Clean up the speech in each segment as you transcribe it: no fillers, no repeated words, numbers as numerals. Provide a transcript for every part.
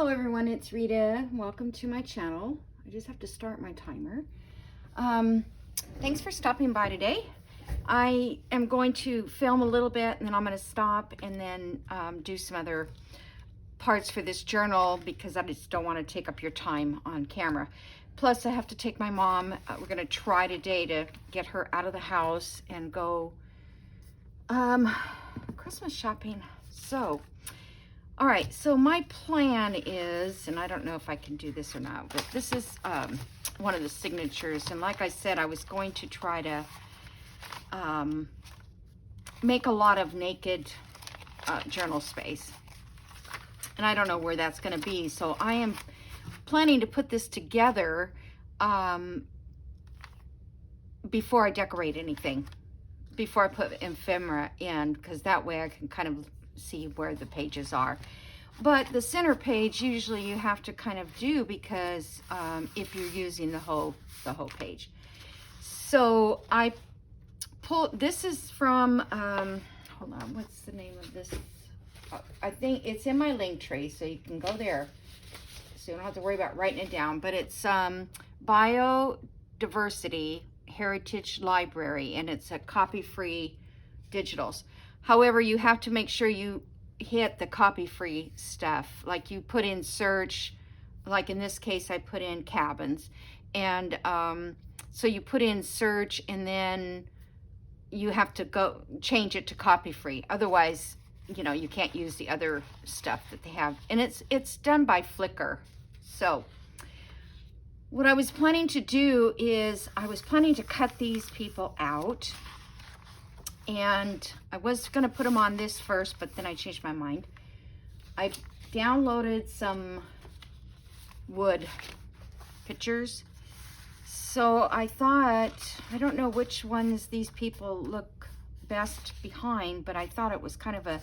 Hello everyone, it's Rita. Welcome to my channel. I just have to start my timer. Thanks for stopping by today. I am going to film a little bit and then I'm going to stop and then do some other parts for this journal because I just don't want to take up your time on camera. Plus I have to take my mom. We're going to try today to get her out of the house and go Christmas shopping. So all right, so my plan is, and I don't know if I can do this or not, but this is one of the signatures. And like I said, I was going to try to make a lot of naked journal space. And I don't know where that's going to be. So I am planning to put this together before I decorate anything, before I put ephemera in, because that way I can kind of see where the pages are. But the center page usually you have to kind of do because if you're using the whole page. So I pulled, this is from hold on, what's the name of this? I think it's in my link tree, so you can go there so you don't have to worry about writing it down. But it's Biodiversity Heritage Library, and it's a copy-free digitals. However, you have to make sure you hit the copy-free stuff. Like you put in search, like in this case, I put in cabins. And so you put in search and then you have to go change it to copy-free. Otherwise, you know, you can't use the other stuff that they have. And it's done by Flickr. So what I was planning to do is I was planning to cut these people out. And I was going to put them on this first, but then I changed my mind. I downloaded some wood pictures. So I thought, I don't know which ones these people look best behind, but I thought it was kind of a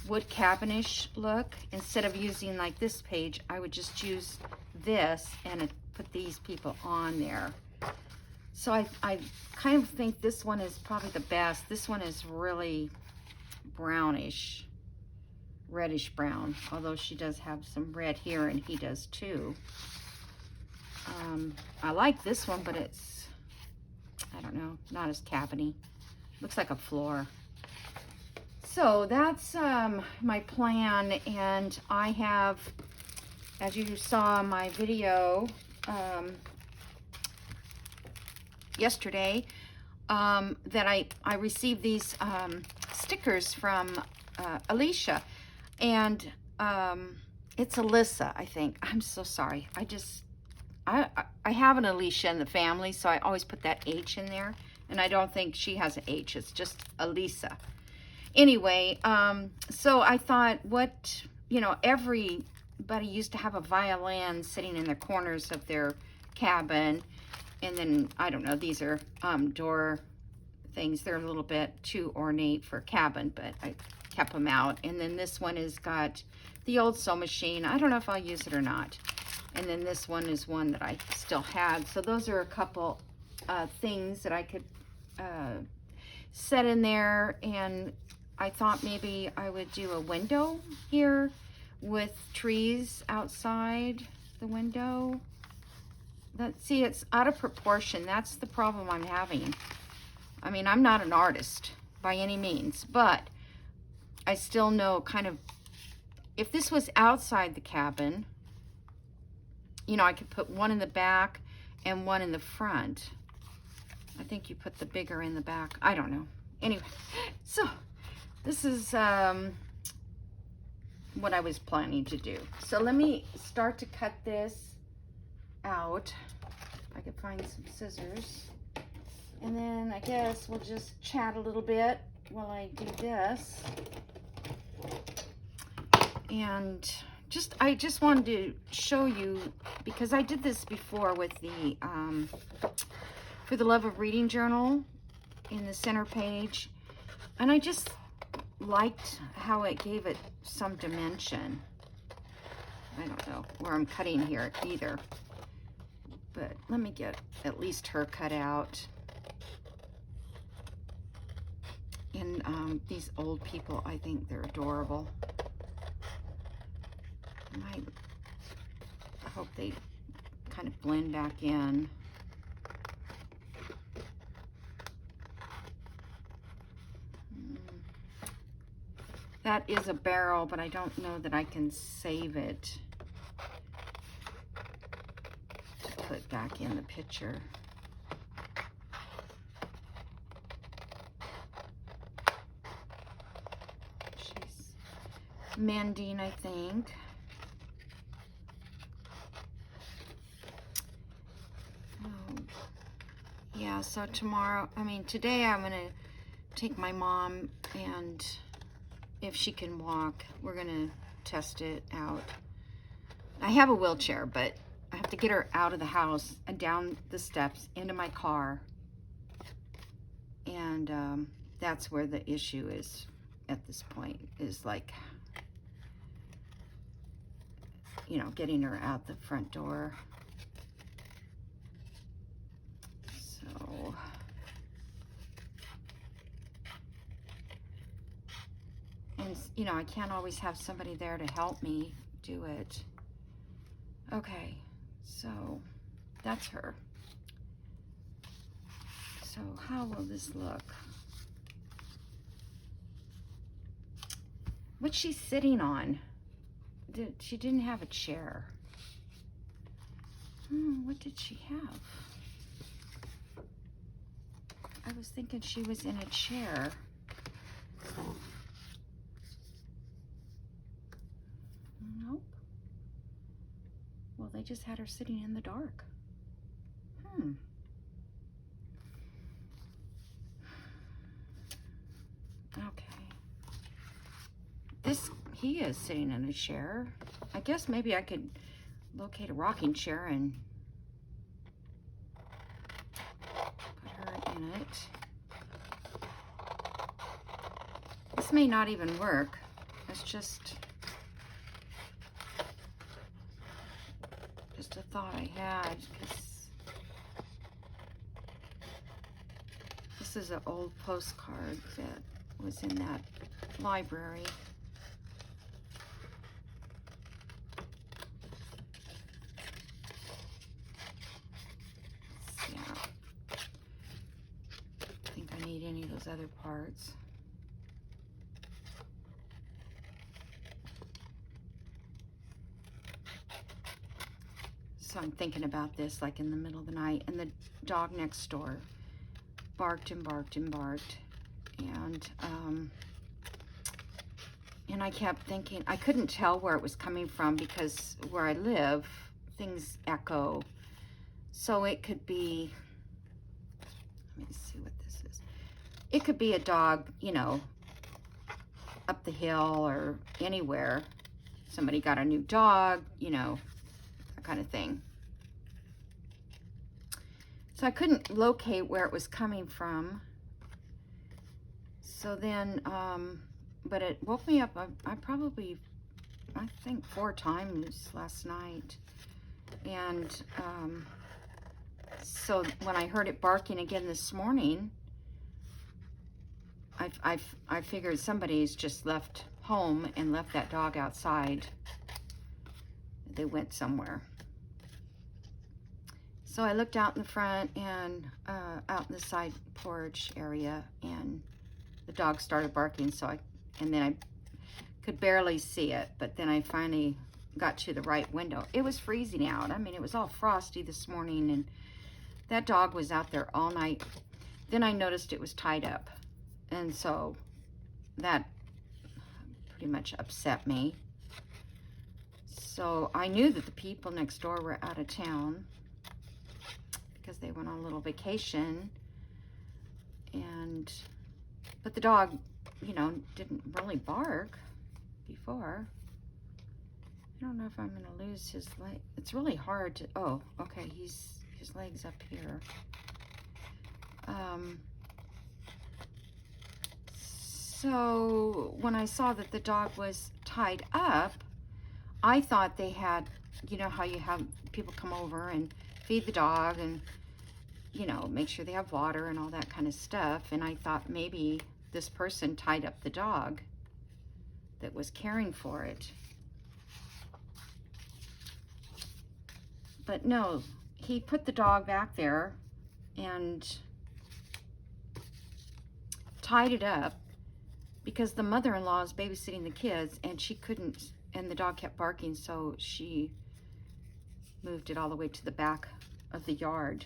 wood cabinish look. Instead of using like this page, I would just use this and put these people on there. So I kind of think this one is probably the best. This one is really brownish, reddish brown, although she does have some red here and he does too. I like this one, but it's, I don't know, not as cabiny. Looks like a floor. So that's my plan, and I have, as you saw in my video, yesterday, that I received these stickers from Alicia, and it's Alyssa, I think. I'm so sorry. I have an Alicia in the family, so I always put that H in there, and I don't think she has an H. It's just Alisa. Anyway, so I thought, what, you know, everybody used to have a violin sitting in the corners of their cabin. And then, I don't know, these are door things. They're a little bit too ornate for a cabin, but I kept them out. And then this one has got the old sewing machine. I don't know if I'll use it or not. And then this one is one that I still had. So those are a couple things that I could set in there. And I thought maybe I would do a window here with trees outside the window. See, it's out of proportion. That's the problem I'm having. I mean, I'm not an artist by any means, but I still know kind of, if this was outside the cabin, you know, I could put one in the back and one in the front. I think you put the bigger in the back. I don't know. Anyway, so this is what I was planning to do. So let me start to cut this out. If I could find some scissors, and then I guess we'll just chat a little bit while I do this. And I just wanted to show you, because I did this before with the For the Love of Reading journal in the center page, and I just liked how it gave it some dimension. I don't know where I'm cutting here either. But let me get at least her cut out. And these old people, I think they're adorable. My hope they kind of blend back in. That is a barrel, but I don't know that I can save it to put back in the picture. She's mending, I think. Yeah, so today I'm going to take my mom, and if she can walk, we're going to test it out. I have a wheelchair, but I have to get her out of the house and down the steps into my car. And that's where the issue is at this point, is like, you know, getting her out the front door. So, and you know, I can't always have somebody there to help me do it. Okay, so that's her. So how will this look? What's she sitting on? She didn't have a chair. What did she have? I was thinking she was in a chair. Nope. Well, they just had her sitting in the dark. Okay. He is sitting in a chair. I guess maybe I could locate a rocking chair and put her in it. This may not even work. It's just a thought I had, because this is an old postcard that was in that library. Yeah. I think I need any of those other parts. So I'm thinking about this like in the middle of the night, and the dog next door barked and barked and barked, and I kept thinking, I couldn't tell where it was coming from, because where I live, things echo. So it could be, let me see what this is. It could be a dog, you know, up the hill or anywhere. Somebody got a new dog, you know, that kind of thing. So I couldn't locate where it was coming from. So then, but it woke me up, I think 4 times last night. And so when I heard it barking again this morning, I figured somebody's just left home and left that dog outside. They went somewhere. So I looked out in the front and out in the side porch area, and the dog started barking. And then I could barely see it, but then I finally got to the right window. It was freezing out. I mean, it was all frosty this morning, and that dog was out there all night. Then I noticed it was tied up, and so that pretty much upset me. So I knew that the people next door were out of town, because they went on a little vacation, but the dog, you know, didn't really bark before. I don't know if I'm gonna lose his leg. It's really hard to, oh, okay, his leg's up here. So when I saw that the dog was tied up, I thought they had, you know how you have people come over and feed the dog and, you know, make sure they have water and all that kind of stuff. And I thought maybe this person tied up the dog that was caring for it. But no, he put the dog back there and tied it up because the mother-in-law is babysitting the kids and she couldn't, and the dog kept barking, so she moved it all the way to the back of the yard.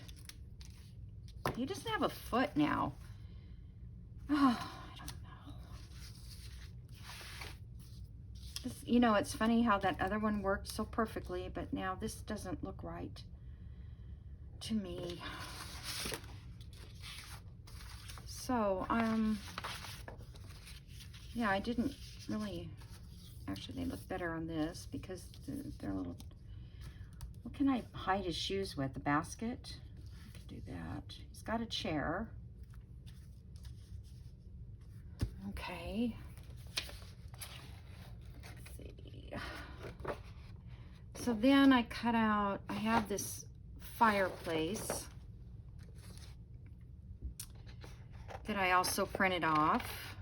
He doesn't have a foot now. Oh, I don't know. This, you know, it's funny how that other one worked so perfectly, but now this doesn't look right to me. So, yeah, I didn't really, actually they look better on this because they're a little, what can I hide his shoes with? A basket? I could do that. He's got a chair. Okay. Let's see. So then I cut out, I have this fireplace that I also printed off.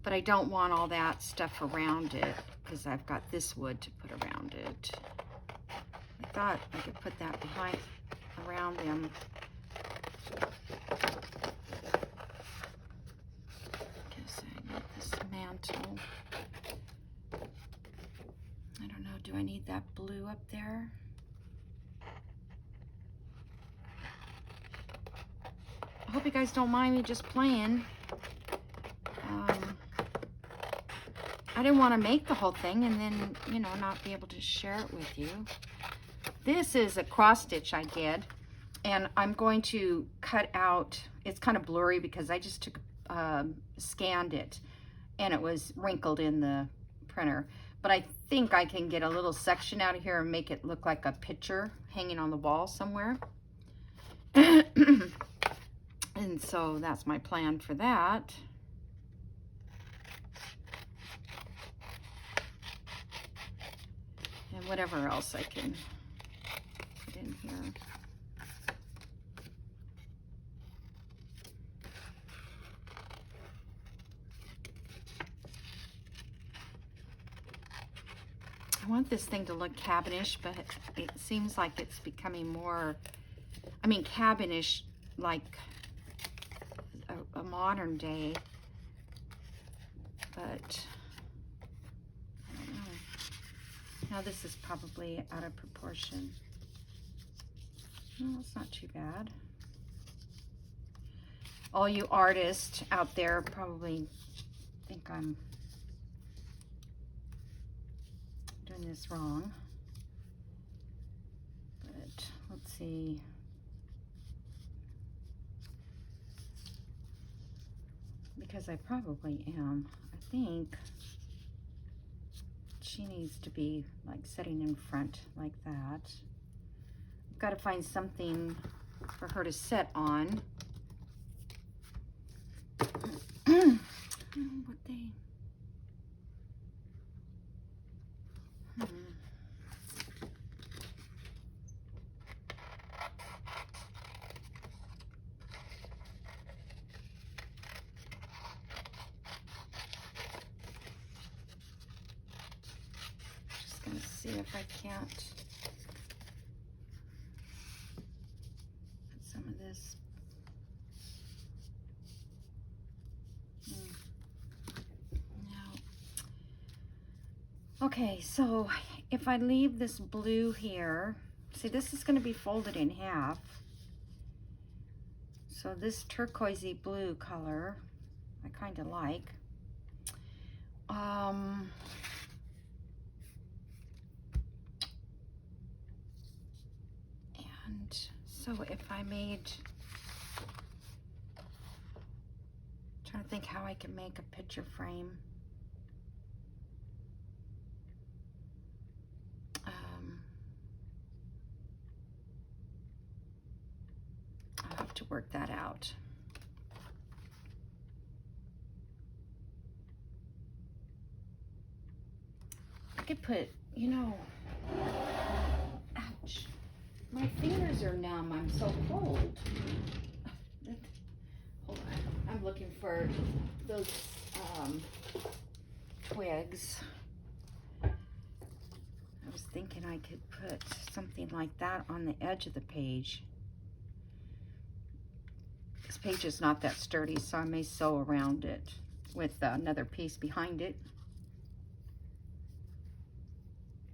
But I don't want all that stuff around it because I've got this wood to put around it. I thought I could put that behind, around them. Guess I need this mantle. I don't know, do I need that blue up there? I hope you guys don't mind me just playing. I didn't want to make the whole thing and then, you know, not be able to share it with you. This is a cross stitch I did, and I'm going to cut out, it's kind of blurry because I just took, scanned it, and it was wrinkled in the printer. But I think I can get a little section out of here and make it look like a picture hanging on the wall somewhere. And so that's my plan for that. And whatever else I can put in here. I want this thing to look cabinish, but it seems like it's becoming more, I mean, cabinish, like a modern day, but I don't know. Now this is probably out of proportion. No, it's not too bad. All you artists out there probably think I'm doing this wrong, but let's see. Because I probably am. I think she needs to be like sitting in front like that. I've got to find something for her to sit on. What they... Just gonna see if I can't put some of this. Okay, so if I leave this blue here, see this is going to be folded in half. So this turquoisey blue color, I kind of like. And so if I made, trying to think how I can make a picture frame. I'll have to work that out. I could put, you know, ouch, my fingers are numb, I'm so cold. Hold on, I'm looking for those twigs. I was thinking I could put something like that on the edge of the page. This page is not that sturdy, so I may sew around it with another piece behind it.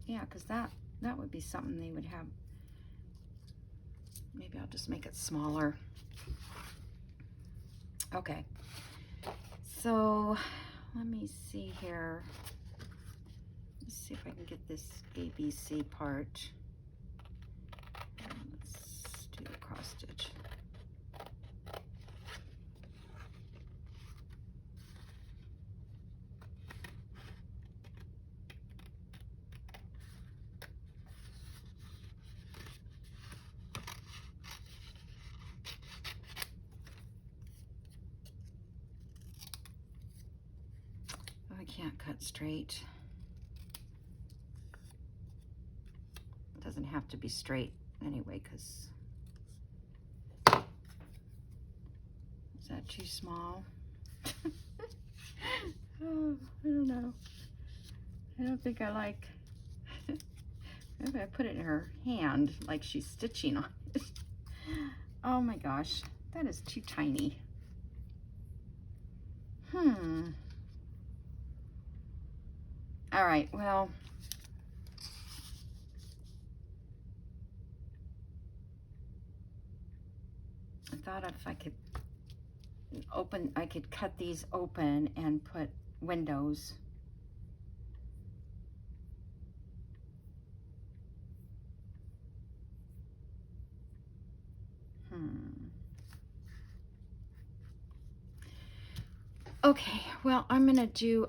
Yeah, because that would be something they would have. Maybe I'll just make it smaller. Okay, so let me see here. Let's see if I can get this ABC part. Let's do the cross stitch. Oh, I can't cut straight. It doesn't have to be straight anyway, because is that too small? Oh, I don't know. I don't think I like. Maybe I put it in her hand like she's stitching on it. Oh my gosh, that is too tiny. All right, well, I thought if I could I could cut these open and put windows. Okay, well, I'm gonna do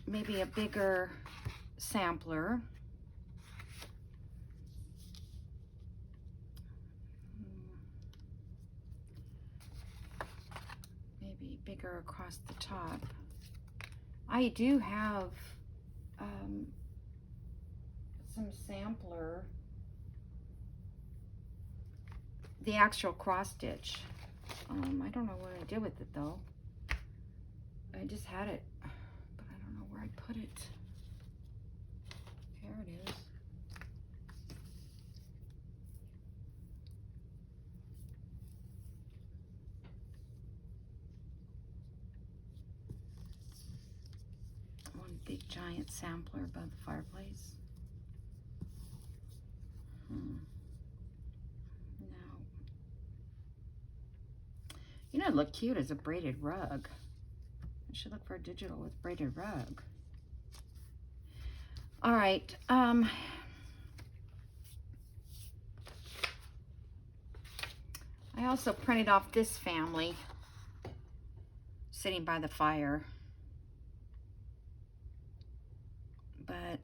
maybe a bigger sampler. Maybe bigger across the top. I do have some sampler. The actual cross stitch. I don't know what I did with it though. I just had it, but I don't know where I put it. There it is. One big giant sampler above the fireplace. No. You know, it'd look cute as a braided rug. I should look for a digital with braided rug. All right. I also printed off this family sitting by the fire. But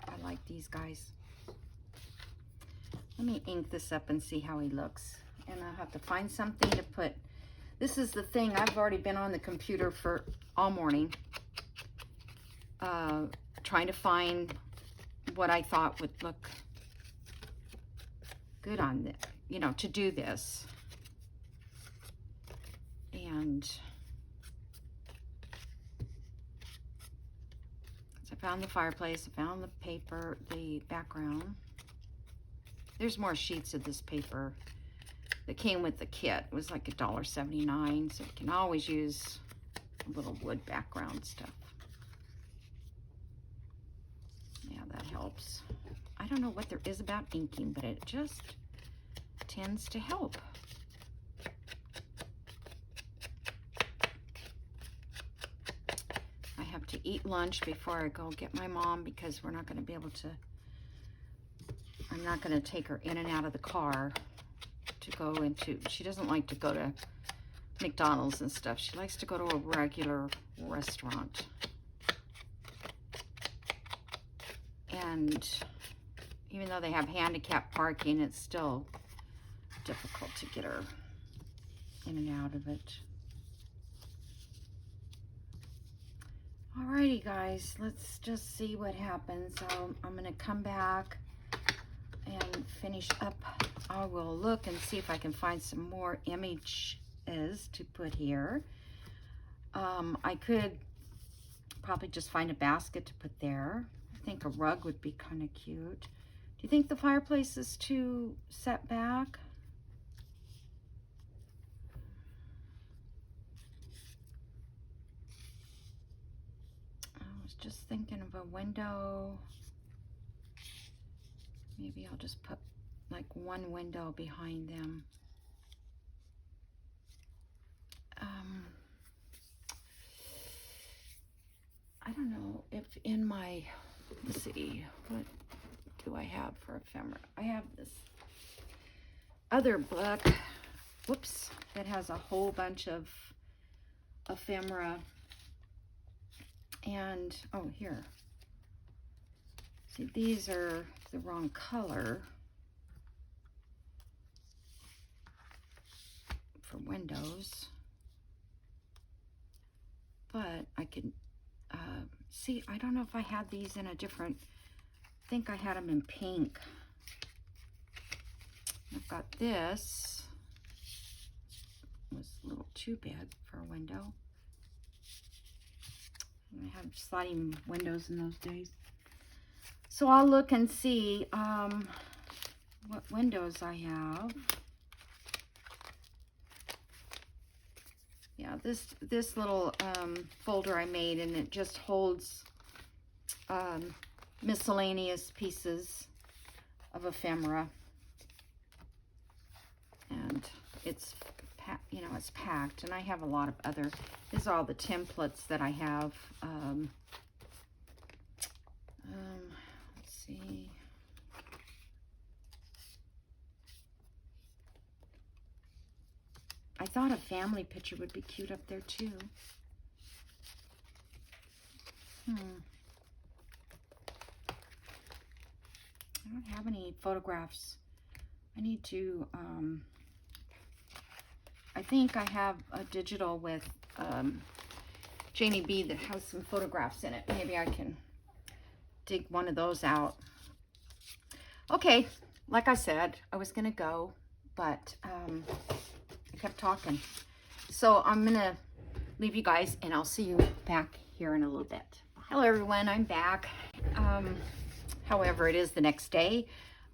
I like these guys. Let me ink this up and see how he looks. And I'll have to find something to put. This is the thing, I've already been on the computer for all morning trying to find what I thought would look good on this, you know, to do this. And so I found the fireplace, I found the paper, the background. There's more sheets of this paper that came with the kit. It was like $1.79, so you can always use a little wood background stuff. Yeah, that helps. I don't know what there is about inking, but it just tends to help. I have to eat lunch before I go get my mom because we're not going to be able to, I'm not going to take her in and out of the car to go into, she doesn't like to go to McDonald's and stuff. She likes to go to a regular restaurant. And even though they have handicapped parking, it's still difficult to get her in and out of it. Alrighty guys, let's just see what happens. So I'm gonna come back and finish up. I will look and see if I can find some more images to put here. I could probably just find a basket to put there. I think a rug would be kind of cute. Do you think the fireplace is too set back? I was just thinking of a window. Maybe I'll just put like one window behind them. I don't know if in my, let's see, what do I have for ephemera? I have this other book, whoops, that has a whole bunch of ephemera. And, oh, here. See, these are the wrong color for windows. But I can see, I don't know if I had these in a different, I think I had them in pink. I've got this. It was a little too big for a window. I had sliding windows in those days. So I'll look and see what windows I have. Yeah, this little folder I made, and it just holds miscellaneous pieces of ephemera, and it's it's packed. And I have a lot of other. These are all the templates that I have. Let's see. I thought a family picture would be cute up there too. I don't have any photographs. I need to, I think I have a digital with Janie B that has some photographs in it. Maybe I can dig one of those out. Okay, like I said, I was gonna go, but I kept talking. So I'm gonna leave you guys, and I'll see you back here in a little bit. Hello everyone, I'm back. However, it is the next day.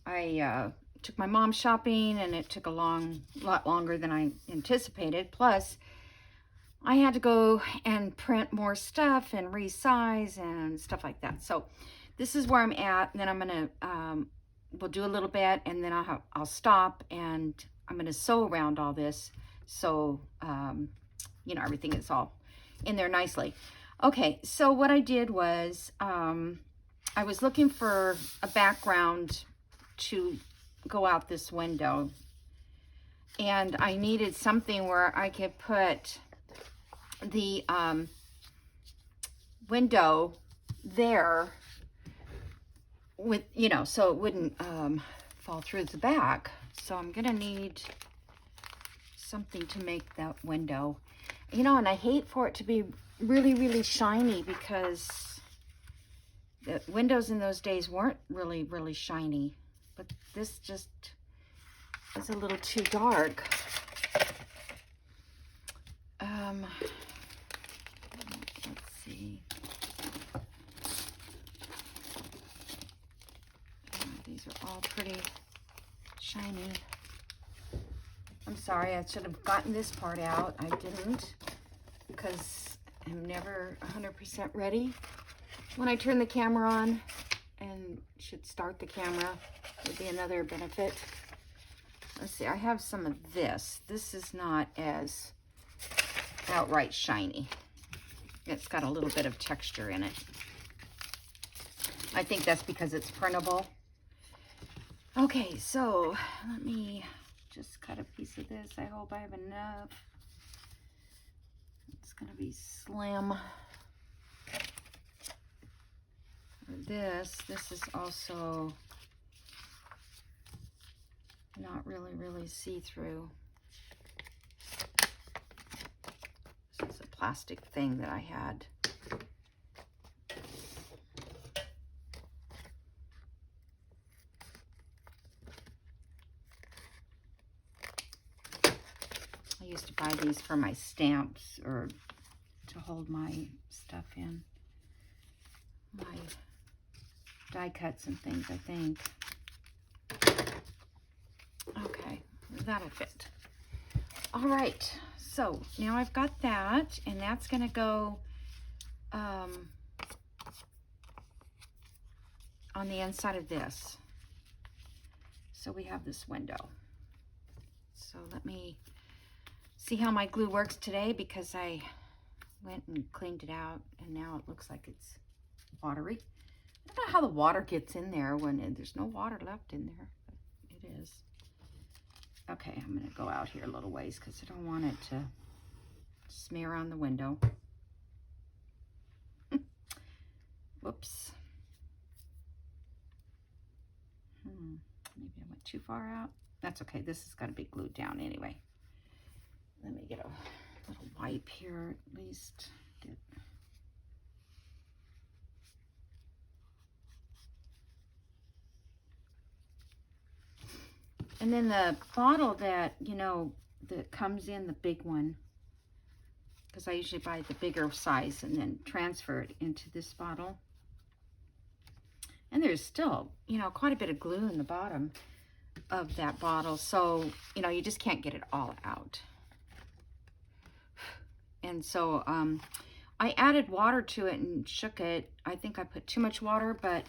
I took my mom shopping, and it took a lot longer than I anticipated. Plus, I had to go and print more stuff and resize and stuff like that. So this is where I'm at. And then I'm gonna we'll do a little bit, and then I'll stop, and I'm gonna sew around all this, so everything is all in there nicely. Okay, so what I did was I was looking for a background to go out this window, and I needed something where I could put the window there with, so it wouldn't fall through the back. So I'm gonna need something to make that window, and I hate for it to be really, really shiny, because the windows in those days weren't really, really shiny. But this just is a little too dark. Let's see. These are all pretty shiny. I'm sorry, I should have gotten this part out. I didn't, because I'm never 100% ready. When I turn the camera on, and should start the camera, would be another benefit. Let's see, I have some of this. This is not as outright shiny. It's got a little bit of texture in it. I think that's because it's printable. Okay, so let me just cut a piece of this. I hope I have enough. It's gonna be slim. This is also not really see-through. This is a plastic thing that I had. I used to buy these for my stamps, or to hold my stuff in. my die cuts and things, I think. Okay, that'll fit. All right, so now I've got that, and that's going to go on the inside of this. So we have this window. So let me see how my glue works today, because I went and cleaned it out and now it looks like it's watery. I don't know how the water gets in there when there's no water left in there, but it is. Okay, I'm gonna go out here a little ways because I don't want it to smear on the window. Whoops. Maybe I went too far out. That's okay, this has got to be glued down anyway. Let me get a little wipe here at least. And then the bottle that, you know, that comes in, the big one, because I usually buy the bigger size and then transfer it into this bottle. And there's still, you know, quite a bit of glue in the bottom of that bottle. So, you know, you just can't get it all out. And so I added water to it and shook it. I think I put too much water, but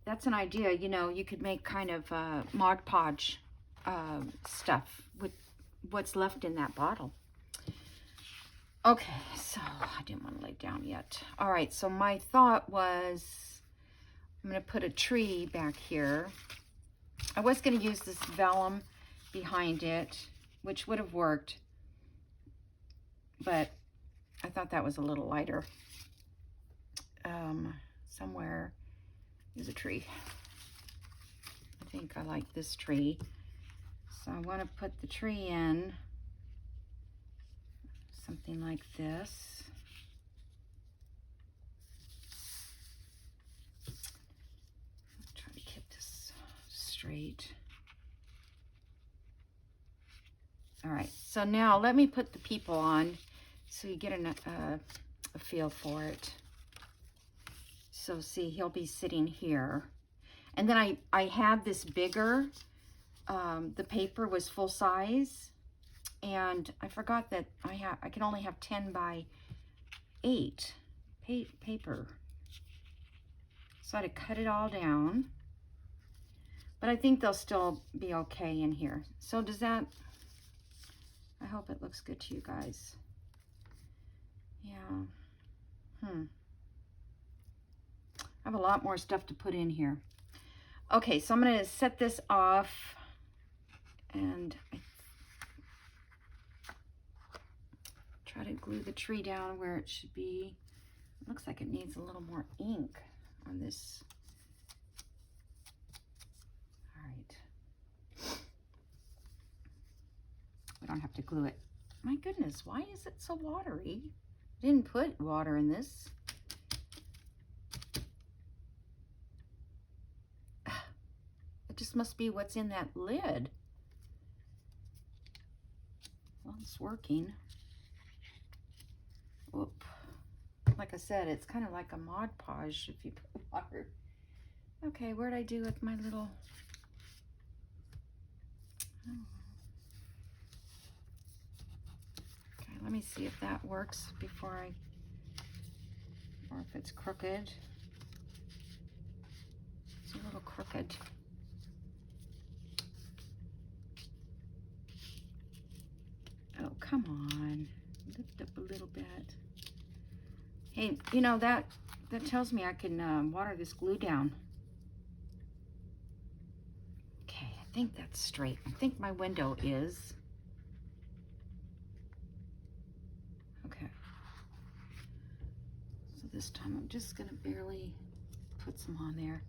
that's an idea. You know, you could make kind of Mod Podge stuff with what's left in that bottle. Okay, so I didn't want to lay down yet. All right, so my thought was I'm going to put a tree back here. I was going to use this vellum behind it, which would have worked, but I thought that was a little lighter. Somewhere is a tree. I think I like this tree. So I want to put the tree in something like this. Try to keep this straight. All right, so now let me put the people on so you get a feel for it. So see, he'll be sitting here. And then I had this bigger, the paper was full size, and I forgot that I can only have 10 by 8 paper. So I had to cut it all down. But I think they'll still be okay in here. So does that, I hope it looks good to you guys. Yeah. I have a lot more stuff to put in here. Okay, so I'm going to set this off, and try to glue the tree down where it should be. It looks like it needs a little more ink on this. All right. We don't have to glue it. My goodness, why is it so watery? I didn't put water in this. It just must be what's in that lid. Well, it's working. Whoop. Like I said, it's kind of like a Mod Podge if you put water. Okay, where'd I do with my little... Oh. Okay, let me see if that works before or if it's crooked. It's a little crooked. Oh, come on. Lift up a little bit. Hey, you know, that tells me I can water this glue down. Okay, I think that's straight. I think my window is. Okay. So this time I'm just going to barely put some on there,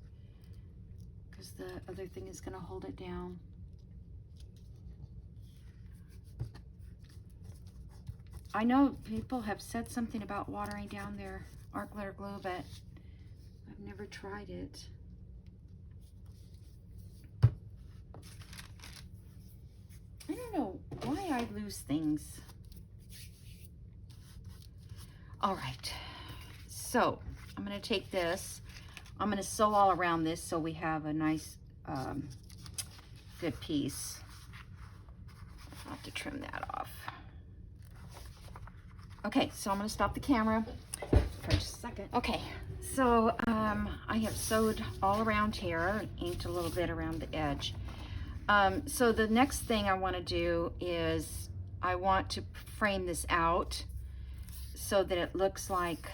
because the other thing is going to hold it down. I know people have said something about watering down their art glitter glue, but I've never tried it. I don't know why I lose things. All right, so I'm going to take this. I'm going to sew all around this so we have a nice, good piece. I'll have to trim that off. Okay, so I'm going to stop the camera for just a second. Okay, so I have sewed all around here, inked a little bit around the edge. So the next thing I want to do is I want to frame this out so that it looks like,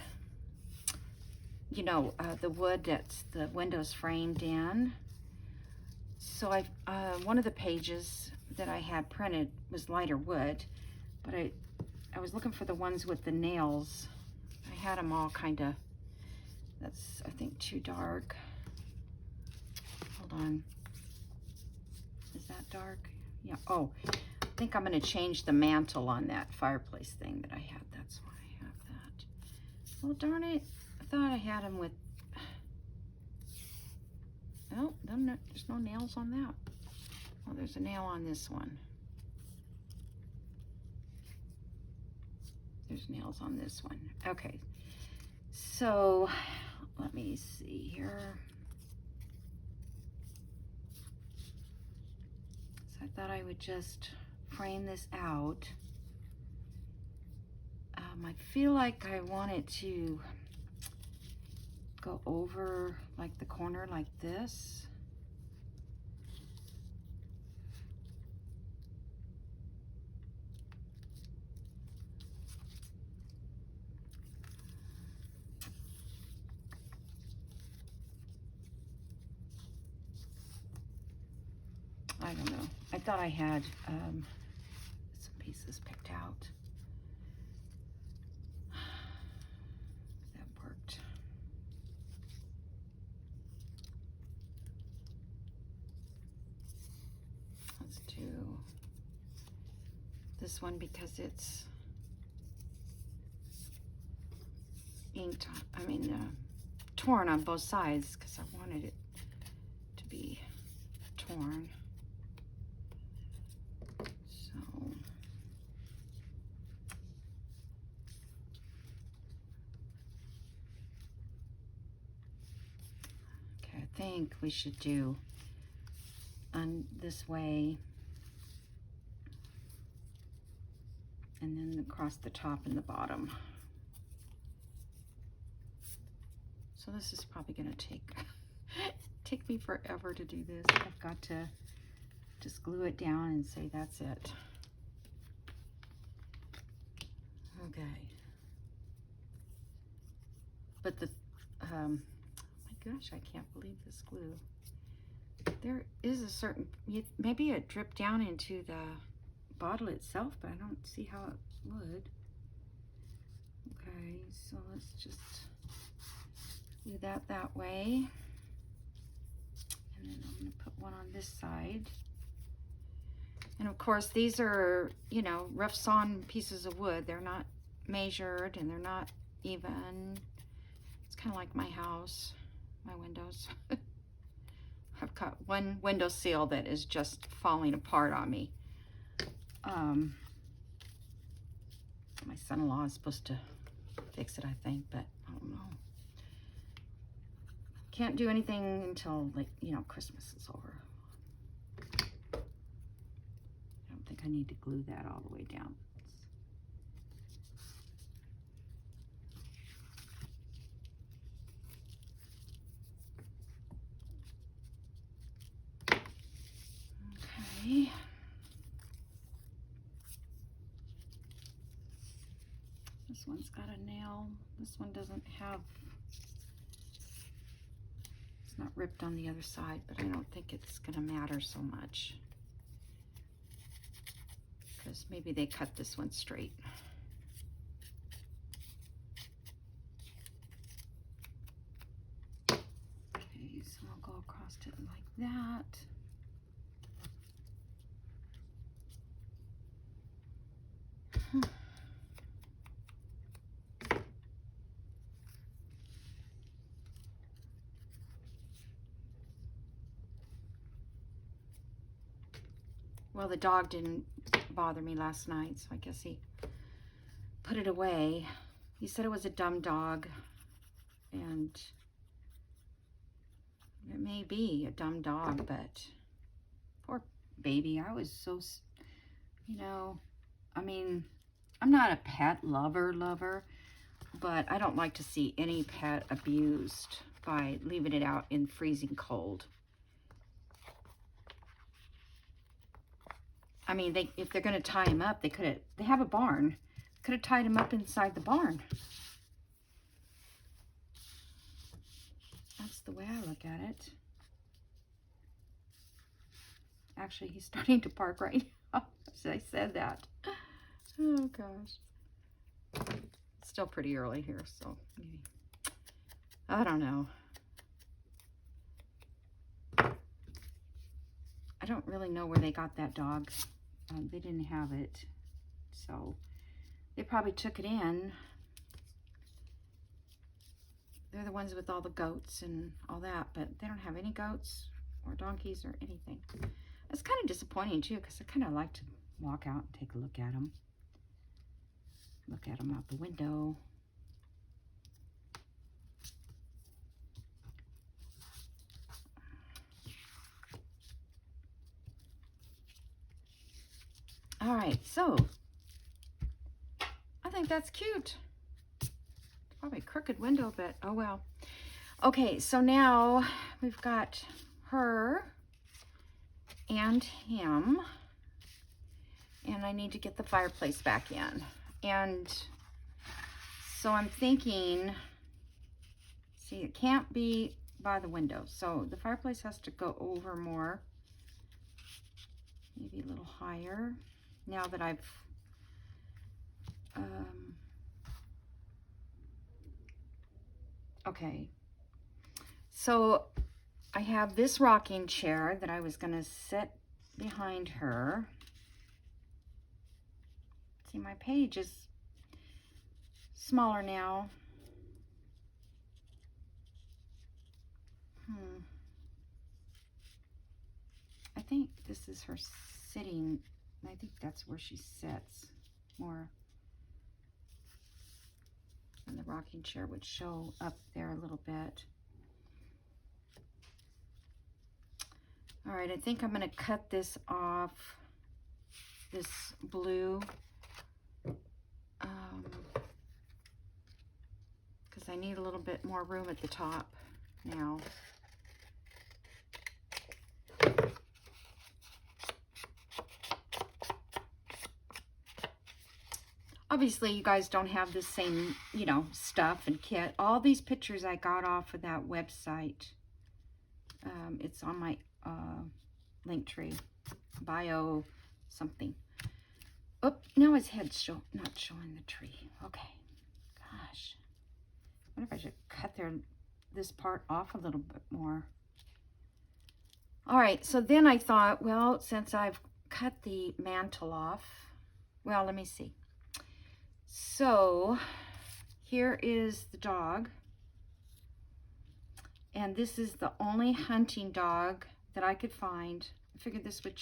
you know, the wood that's the windows framed in. So one of the pages that I had printed was lighter wood, but I was looking for the ones with the nails. I had them all kind of, that's I think too dark. Hold on, is that dark? Yeah, oh, I think I'm gonna change the mantle on that fireplace thing that I had. That's why I have that. Well, darn it, I thought I had them with, oh, there's no nails on that. Well, there's a nail on this one. There's nails on this one. Okay, so let me see here. So I thought I would just frame this out. I feel like I want it to go over like the corner like this. I don't know. I thought I had some pieces picked out. That worked. Let's do this one because it's inked, torn on both sides because I wanted it to be torn. I think we should do on this way and then across the top and the bottom. So this is probably going to take me forever to do this. I've got to just glue it down and say that's it. Okay. But the gosh, I can't believe this glue. There is a certain, maybe it dripped down into the bottle itself, but I don't see how it would. Okay, so let's just do that way. And then I'm going to put one on this side. And of course, these are, you know, rough sawn pieces of wood. They're not measured and they're not even. It's kind of like my house. My windows. I've got one window sill that is just falling apart on me. My son-in-law is supposed to fix it, I think, but I don't know. Can't do anything until, like, you know, Christmas is over. I don't think I need to glue that all the way down. Okay. This one's got a nail. This one doesn't have, it's not ripped on the other side, but I don't think it's gonna matter so much because maybe they cut this one straight. Okay, so I'll go across it like that. Well, the dog didn't bother me last night, so I guess he put it away. He said it was a dumb dog. And it may be a dumb dog, but poor baby. I was so, you know, I mean, I'm not a pet lover, but I don't like to see any pet abused by leaving it out in freezing cold. I mean, if they're going to tie him up, they have a barn. Could have tied him up inside the barn. That's the way I look at it. Actually, he's starting to bark right now as I said that. Oh, gosh. It's still pretty early here, so maybe. I don't know. I don't really know where they got that dog. They didn't have it, so they probably took it in. They're the ones with all the goats and all that, but they don't have any goats or donkeys or anything. It's kind of disappointing too, because I kind of like to walk out and take a look at them. Look at them out the window. All right, so I think that's cute. It's probably a crooked window, but oh well. Okay, so now we've got her and him, and I need to get the fireplace back in. And so I'm thinking, see, it can't be by the window, so the fireplace has to go over more, maybe a little higher. Now that I've okay, so I have this rocking chair that I was going to sit behind her. See, my page is smaller now. I think this is her sitting. I think that's where she sits more. And the rocking chair would show up there a little bit. All right, I think I'm going to cut this off, this blue, because I need a little bit more room at the top now. Obviously, you guys don't have the same, you know, stuff and kit. All these pictures I got off of that website. It's on my link tree, bio something. Oh, now his head's not showing the tree. Okay, gosh. I wonder if I should cut this part off a little bit more. All right, so then I thought, well, since I've cut the mantle off, well, let me see. So here is the dog, and this is the only hunting dog that I could find. I figured this would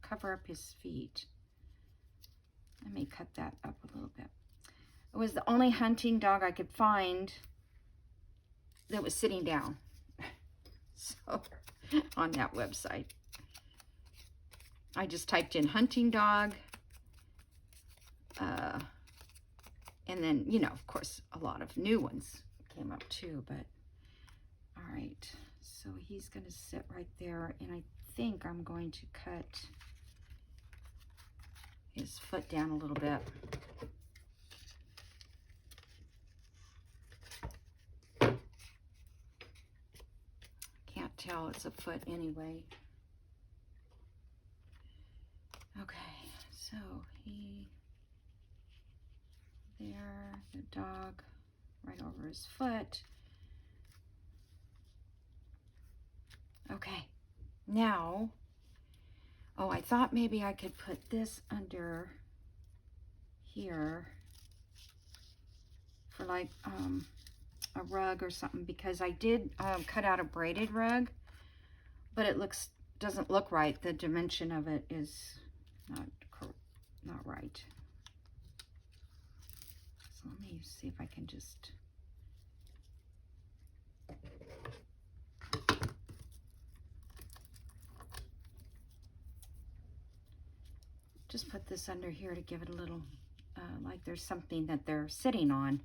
cover up his feet. I may cut that up a little bit. It was the only hunting dog I could find that was sitting down. So on that website, I just typed in hunting dog. And then, you know, of course, a lot of new ones came up too, but all right. So he's going to sit right there, and I think I'm going to cut his foot down a little bit. Can't tell, it's a foot anyway. Okay, so there, the dog right over his foot. Okay, now, oh, I thought maybe I could put this under here for like a rug or something, because I did cut out a braided rug, but it doesn't look right. The dimension of it is not right. So let me see if I can just just put this under here to give it a little, like there's something that they're sitting on.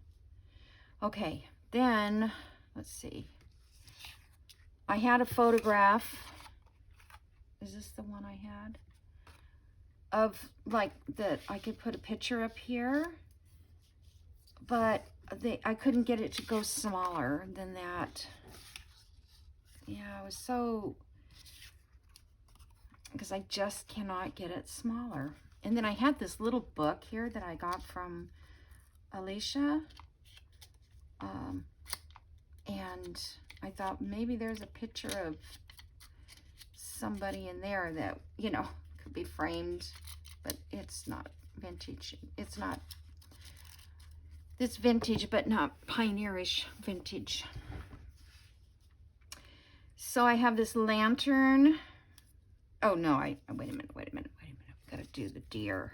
Okay, then, let's see. I had a photograph. Is this the one I had? Of, like, that I could put a picture up here. But I couldn't get it to go smaller than that. Yeah, I was so... because I just cannot get it smaller. And then I had this little book here that I got from Alicia. And I thought maybe there's a picture of somebody in there that, you know, could be framed, but it's not vintage. It's not, it's vintage, but not pioneerish vintage. So I have this lantern. Oh no, wait a minute. I've got to do the deer.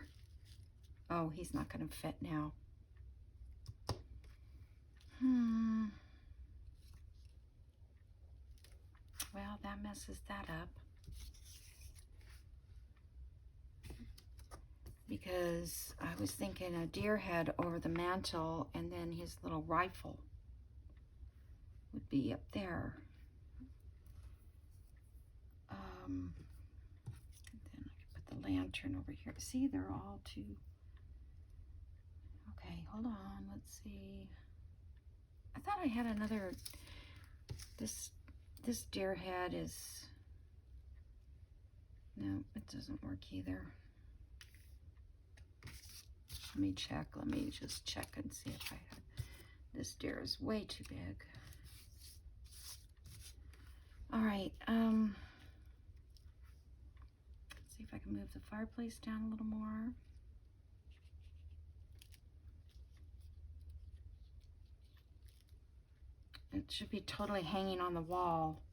Oh, he's not going to fit now. Well, that messes that up. Because I was thinking a deer head over the mantle, and then his little rifle would be up there. Then I could put the lantern over here. See, they're all too... Okay, hold on, let's see. I thought I had another... This deer head is... No, it doesn't work either. Let me check. Let me just check and see if I have... This deer is way too big. All right. Let's see if I can move the fireplace down a little more. It should be totally hanging on the wall.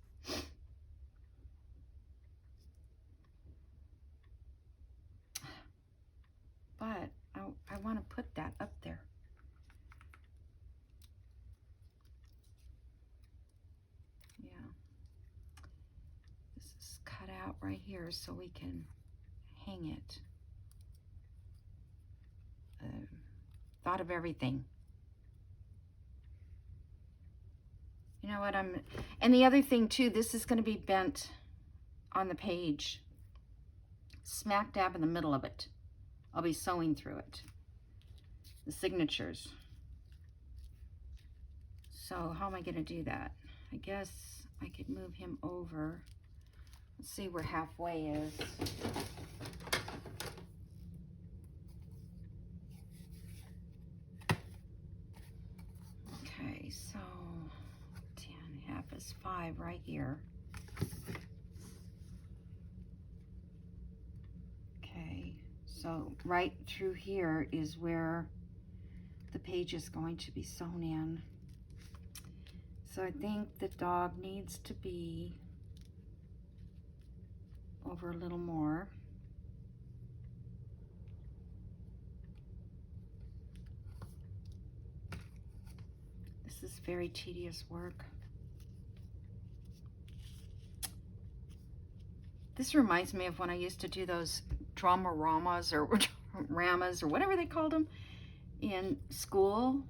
But I want to put that up there. Yeah. This is cut out right here so we can hang it. Thought of everything. You know what, and the other thing too, this is going to be bent on the page, smack dab in the middle of it. I'll be sewing through it, the signatures. So how am I going to do that? I guess I could move him over. Let's see where halfway is. Okay, so 10, half is 5 right here. Okay, so right through here is where the page is going to be sewn in. So I think the dog needs to be over a little more. This is very tedious work. This reminds me of when I used to do those drama-ramas or ramas or whatever they called them in school.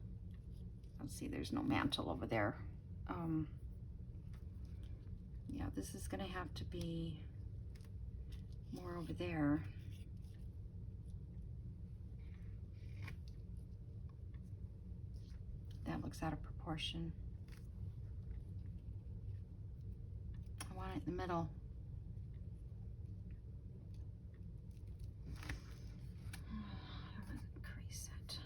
Let's see, there's no mantle over there. Yeah, this is gonna have to be more over there. That looks out of proportion. I want it in the middle. Crease it.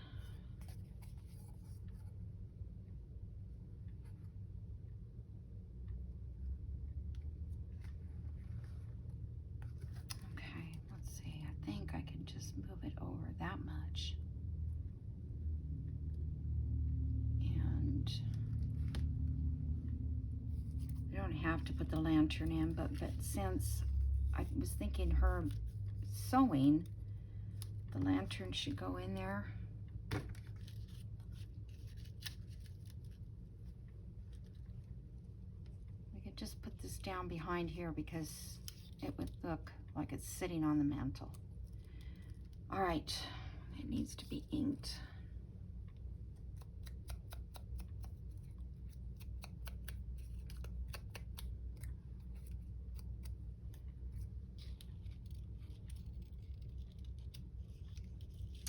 Okay, let's see. I think I can just move it over that much. And I don't have to put the lantern in, but since I was thinking her sewing, the lantern should go in there. We could just put this down behind here because it would look like it's sitting on the mantle. All right, it needs to be inked.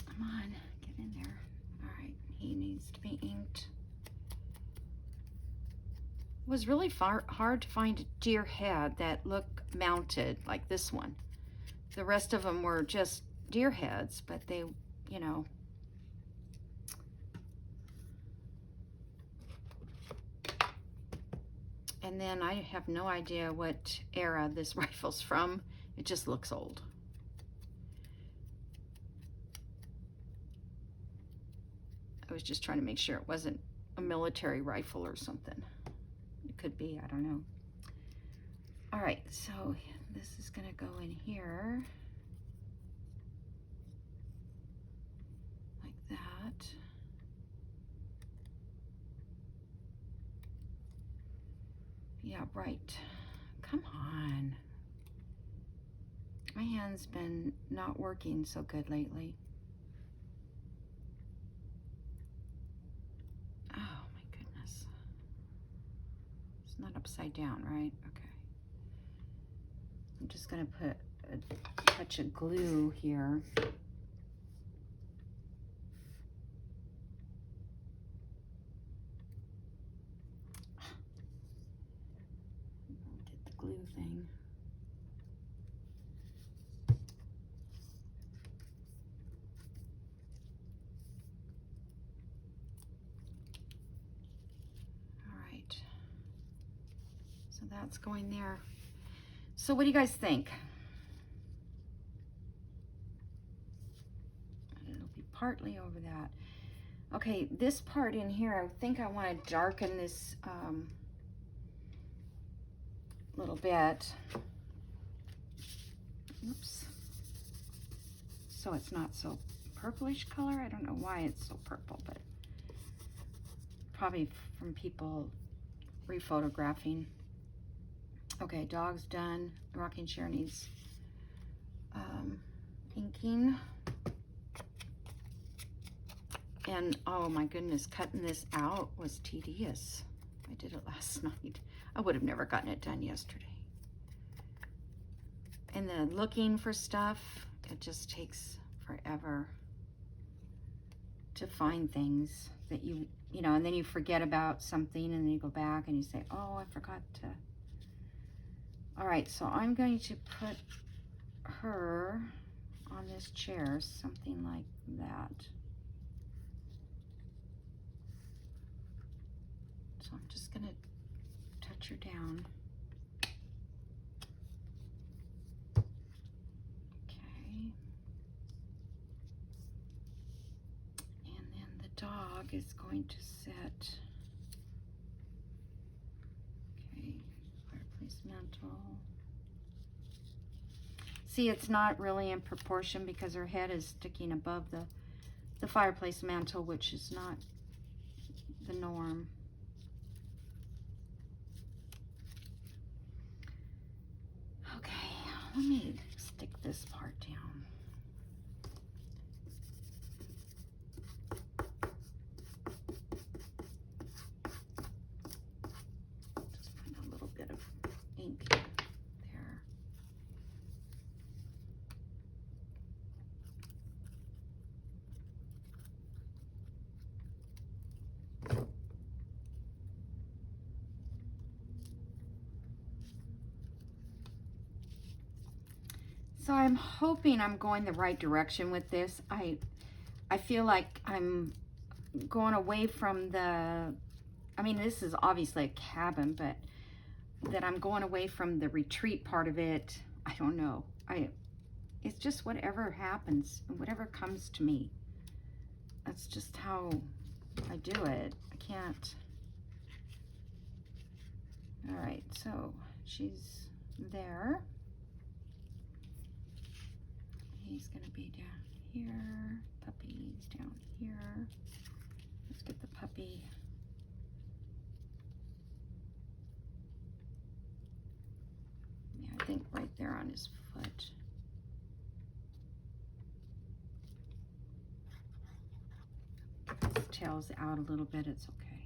Come on, get in there. All right, he needs to be inked. It was really hard to find a deer head that looked mounted like this one. The rest of them were just deer heads, but they, you know. And then I have no idea what era this rifle's from. It just looks old. I was just trying to make sure it wasn't a military rifle or something. It could be, I don't know. All right, so this is gonna go in here. Like that. Yeah, right. Come on. My hand's been not working so good lately. Oh my goodness. It's not upside down, right? Okay. I'm just gonna put a touch of glue here. Did the glue thing. So that's going there. So what do you guys think? It'll be partly over that. Okay, this part in here, I think I want to darken this little bit. Oops. So it's not so purplish color. I don't know why it's so purple, but probably from people rephotographing. Okay, dog's done. Rocking chair needs inking. And oh my goodness, cutting this out was tedious. I did it last night. I would have never gotten it done yesterday. And then looking for stuff, it just takes forever to find things that you know, and then you forget about something and then you go back and you say, oh, I forgot to. All right, so I'm going to put her on this chair, something like that. So I'm just gonna touch her down. Okay. And then the dog is going to sit. Okay, fireplace mantle. See, it's not really in proportion because her head is sticking above the fireplace mantle, which is not the norm. Okay, let me stick this part down. Just put a little bit of ink there. So I'm hoping I'm going the right direction with this. I feel like I'm going away from the, I mean, this is obviously a cabin, but that I'm going away from the retreat part of it. I don't know. It's just whatever happens, whatever comes to me. That's just how I do it. I can't. All right, so she's there. He's gonna be down here. Puppy's down here. Let's get the puppy. Yeah, I think right there on his foot. details out a little bit, it's okay.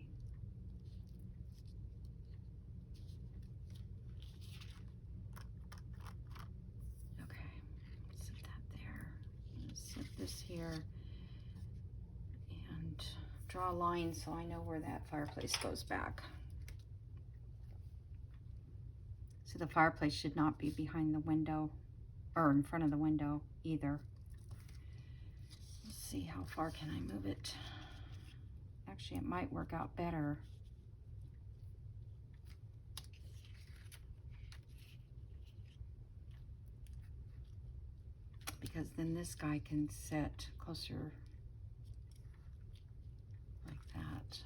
Okay, set that there. I'm gonna set this here and draw a line so I know where that fireplace goes back. So the fireplace should not be behind the window or in front of the window either. Let's see, how far can I move it? Actually, it might work out better. Because then this guy can sit closer like that.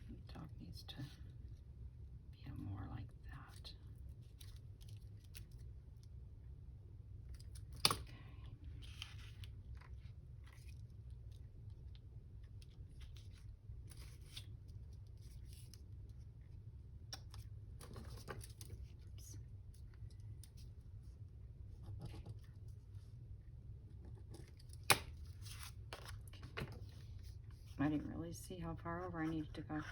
The dog needs to be more like that. Okay. I didn't really see how far over I needed to go. It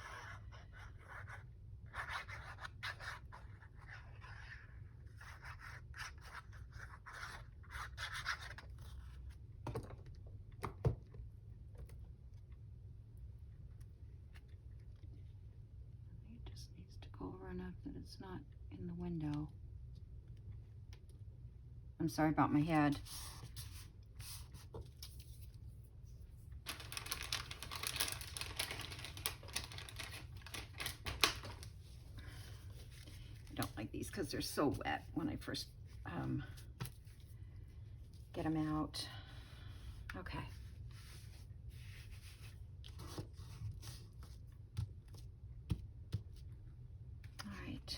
just needs to go over enough that it's not in the window. I'm sorry about my head. I don't like these because they're so wet when I first get them out. Okay. All right,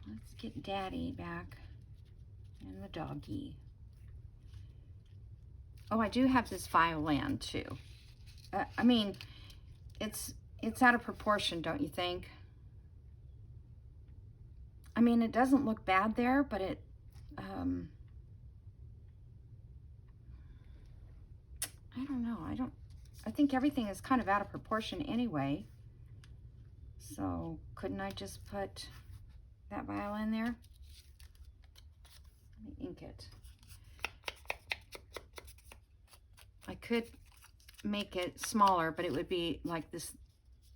let's get Daddy back and the doggy. Oh, I do have this violin too. I mean, it's out of proportion, don't you think? I mean, it doesn't look bad there, but it, I don't know. I think everything is kind of out of proportion anyway. So couldn't I just put that violin there? Let me ink it. I could make it smaller, but it would be like this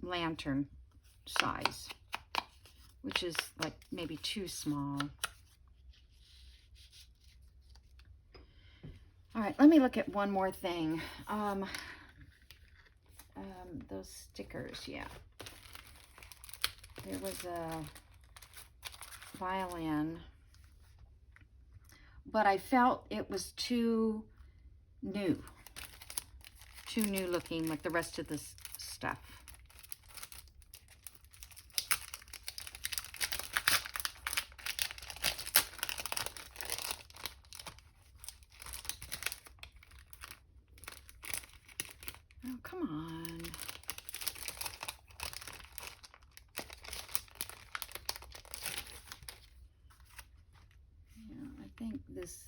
lantern size, which is like maybe too small. All right, let me look at one more thing. Those stickers, yeah. There was a violin, but I felt it was too new looking like the rest of this stuff. Oh, come on. Yeah, I think this,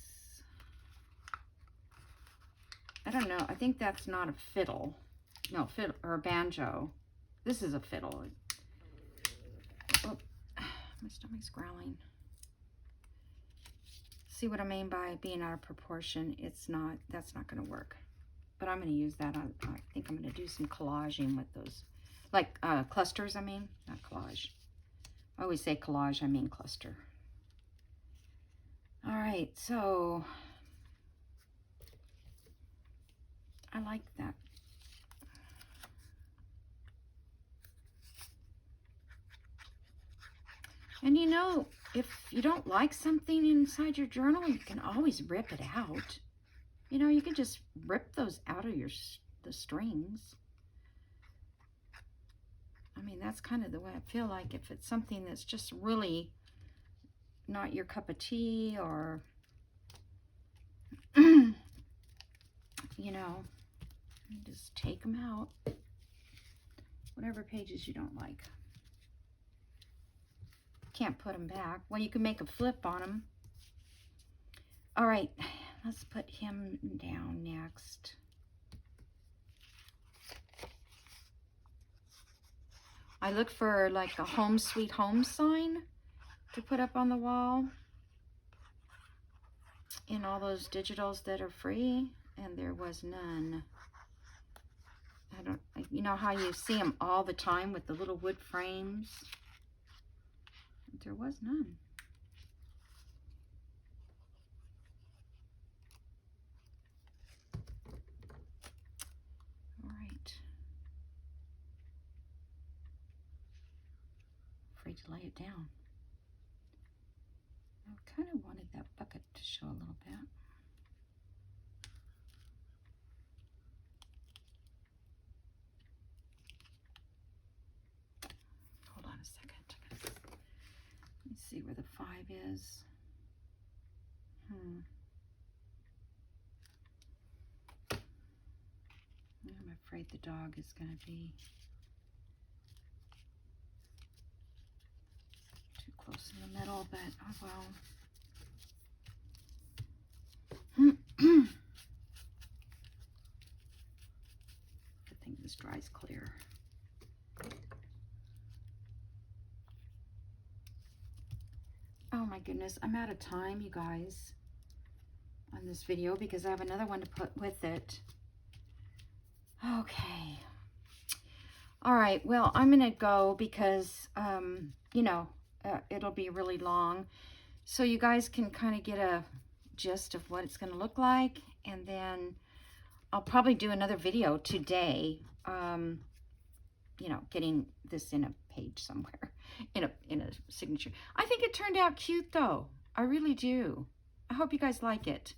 I don't know, I think that's not a fiddle. No, fiddle or a banjo. This is a fiddle. Oh, my stomach's growling. See what I mean by being out of proportion? It's not, that's not going to work. But I'm going to use that. I think I'm going to do some collaging with those. Like clusters, I mean. Not collage. I always say collage, I mean cluster. All right, so I like that. And you know, if you don't like something inside your journal, you can always rip it out. You know, you can just rip those out of the strings. I mean, that's kind of the way I feel like if it's something that's just really not your cup of tea, or, you know, you just take them out. Whatever pages you don't like. Can't put them back. Well, you can make a flip on them. All right, let's put him down next. I look for like a home sweet home sign to put up on the wall in all those digitals that are free, and there was none. I don't, you know how you see them all the time with the little wood frames? There was none. All right. Afraid to lay it down. I kind of wanted that bucket to show a little bit. Hold on a second. Let me see where the 5 is. I'm afraid the dog is going to be too close in the middle, but oh well. Good thing this dries clear. Oh my goodness, I'm out of time, you guys, on this video because I have another one to put with it. Okay. All right, well, I'm going to go because, you know, it'll be really long. So you guys can kind of get a gist of what it's going to look like. And then I'll probably do another video today, you know, getting this in a page somewhere, in a signature. I think it turned out cute, though. I really do. I hope you guys like it.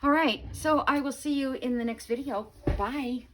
All right, so I will see you in the next video. Bye.